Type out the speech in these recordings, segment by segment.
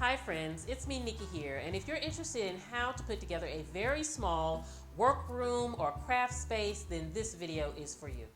Hi friends, it's me Nikki here, and if you're interested in how to put together a very small workroom or craft space, then this video is for you.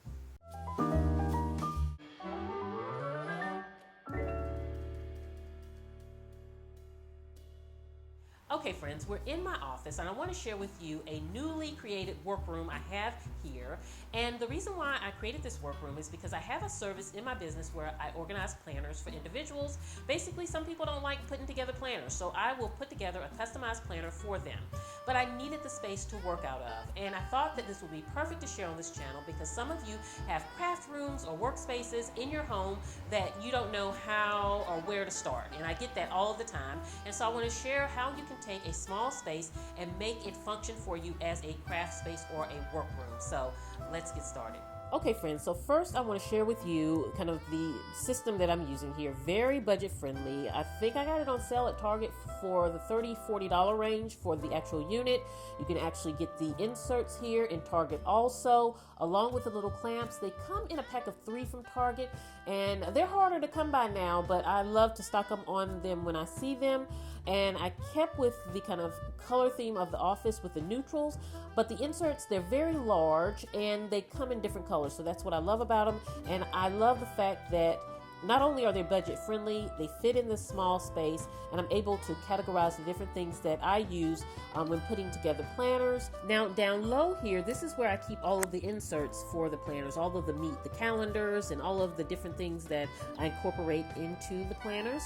Okay friends, we're in my office and I want to share with you a newly created workroom I have here. And the reason why I created this workroom is because I have a service in my business where I organize planners for individuals. Basically, some people don't like putting together planners, so I will put together a customized planner for them. But I needed the space to work out of, and I thought that this would be perfect to share on this channel because some of you have craft rooms or workspaces in your home that you don't know how or where to start. And I get that all the time. And so I want to share how you can take a small space and make it function for you as a craft space or a workroom. So let's get started. Okay friends, so first I want to share with you kind of the system that I'm using here. Very budget friendly. I think I got it on sale at Target for the $30-$40 range for the actual unit. You can actually get the inserts here in Target also, along with the little clamps. They come in a pack of 3 from Target, and they're harder to come by now, but I love to stock them on them when I see them. And I kept with the kind of color theme of the office with the neutrals, but the inserts, they're very large and they come in different colors. So that's what I love about them. And I love the fact that not only are they budget friendly, they fit in this small space, and I'm able to categorize the different things that I use when putting together planners. Now down low here, this is where I keep all of the inserts for the planners, all of the meat, the calendars, and all of the different things that I incorporate into the planners.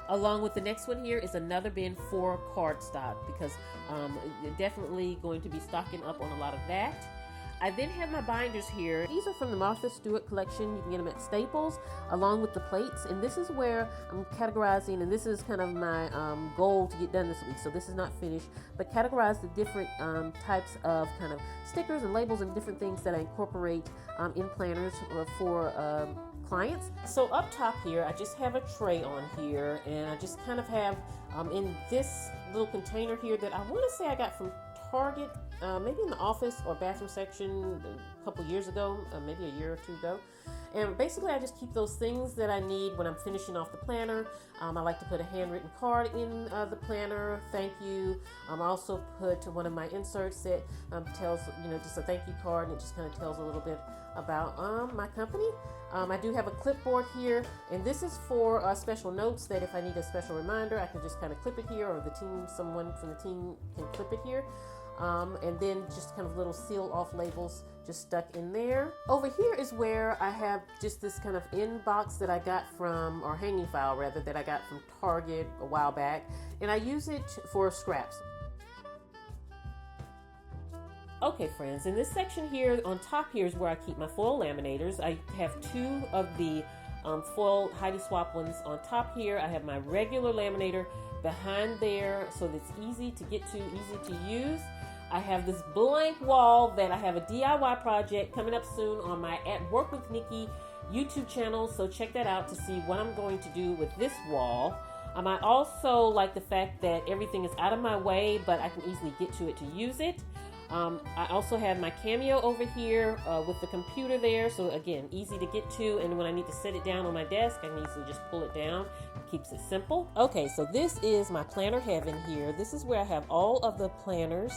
Along with the next one here is another bin for cardstock because definitely going to be stocking up on a lot of that. I then have my binders here. These are from the Martha Stewart collection. You can get them at Staples along with the plates. And this is where I'm categorizing, and this is kind of my goal to get done this week. So this is not finished, but categorize the different types of kind of stickers and labels and different things that I incorporate in planners for clients. So up top here, I just have a tray on here, and I just kind of have in this little container here that I want to say I got from Target, maybe in the office or bathroom section a couple years ago, maybe a year or two ago. And basically I just keep those things that I need when I'm finishing off the planner. I like to put a handwritten card in the planner, thank you. I also put one of my inserts that tells, just a thank you card, and it just kind of tells a little bit about my company. I do have a clipboard here, and this is for special notes that if I need a special reminder, I can just kind of clip it here, or the team, someone from the team can clip it here. And then just kind of little seal off labels just stuck in there. Over here is where I have just this kind of inbox that I got from, or hanging file rather, that I got from Target a while back, and I use it for scraps. Okay friends, in this section here on top here is where I keep my foil laminators. I have 2 of the foil Heidi Swap ones on top here. I have my regular laminator behind there so that it's easy to get to, easy to use. I have this blank wall that I have a DIY project coming up soon on my AtWorkWithNikki YouTube channel, so check that out to see what I'm going to do with this wall. I also like the fact that everything is out of my way, but I can easily get to it to use it. I also have my Cameo over here with the computer there, so again, easy to get to, and when I need to set it down on my desk, I can easily just pull it down. It keeps it simple. Okay, so this is my planner heaven here. This is where I have all of the planners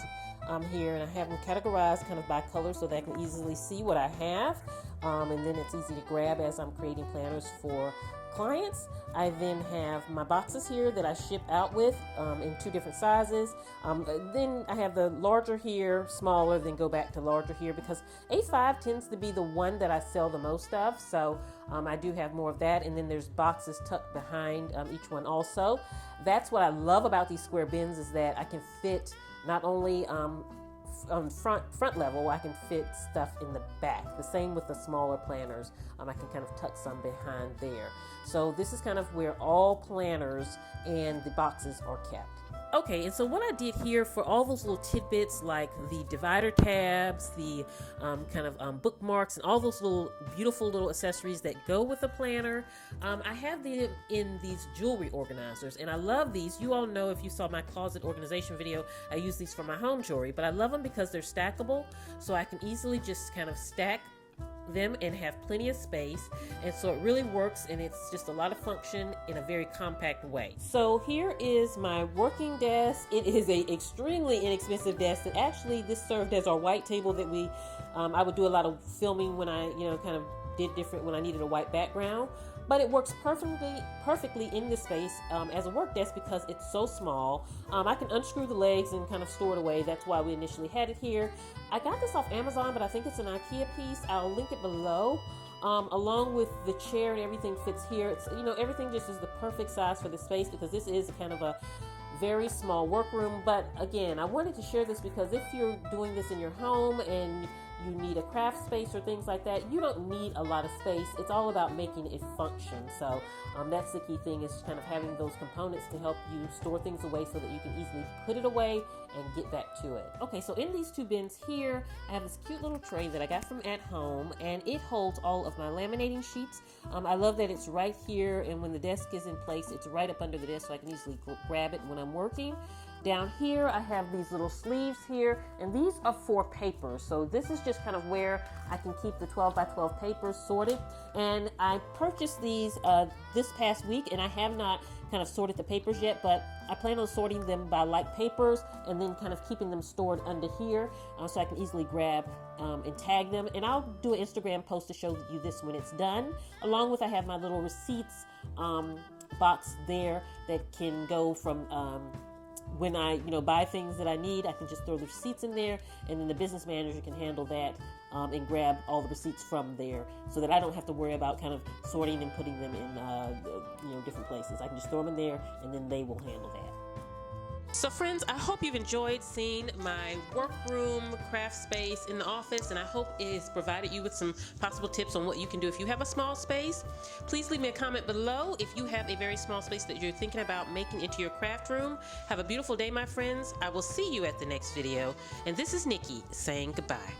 here, and I have them categorized kind of by color so that I can easily see what I have, and then it's easy to grab as I'm creating planners for clients. I then have my boxes here that I ship out with in 2 different sizes. Then I have the larger here, smaller, then go back to larger here because A5 tends to be the one that I sell the most of. So I do have more of that. And then there's boxes tucked behind each one also. That's what I love about these square bins, is that I can fit not only on front level, I can fit stuff in the back. The same with the smaller planners. I can kind of tuck some behind there. So this is kind of where all planners and the boxes are kept. Okay, and so what I did here for all those little tidbits like the divider tabs, the bookmarks, and all those little beautiful little accessories that go with the planner, I have them in these jewelry organizers, and I love these. You all know, if you saw my closet organization video, I use these for my home jewelry, but I love them because they're stackable, so I can easily just kind of stack them and have plenty of space, and so it really works, and it's just a lot of function in a very compact way. So here is my working desk. It is a extremely inexpensive desk that actually this served as our white table that I would do a lot of filming when I kind of did different when I needed a white background. But it works perfectly in this space as a work desk because it's so small. I can unscrew the legs and kind of store it away. That's why we initially had it here. I got this off Amazon, but I think it's an IKEA piece. I'll link it below. Along with the chair and everything fits here. It's everything just is the perfect size for the space because this is kind of a very small workroom. But again, I wanted to share this because if you're doing this in your home and you need a craft space or things like that, you don't need a lot of space. It's all about making it function. So that's the key thing, is kind of having those components to help you store things away so that you can easily put it away and get back to it. Okay, so in these two bins here, I have this cute little tray that I got from At Home, and it holds all of my laminating sheets. I love that it's right here, and when the desk is in place, it's right up under the desk so I can easily grab it when I'm working. Down here, I have these little sleeves here, and these are for papers. So this is just kind of where I can keep the 12 by 12 papers sorted. And I purchased these this past week, and I have not kind of sorted the papers yet, but I plan on sorting them by like papers and then kind of keeping them stored under here so I can easily grab and tag them. And I'll do an Instagram post to show you this when it's done. Along with, I have my little receipts box there that can go from when I buy things that I need, I can just throw the receipts in there, and then the business manager can handle that and grab all the receipts from there, so that I don't have to worry about kind of sorting and putting them in different places. I can just throw them in there, and then they will handle that. So friends, I hope you've enjoyed seeing my workroom craft space in the office, and I hope it has provided you with some possible tips on what you can do if you have a small space. Please leave me a comment below if you have a very small space that you're thinking about making into your craft room. Have a beautiful day, my friends. I will see you at the next video, and this is Nikki saying goodbye.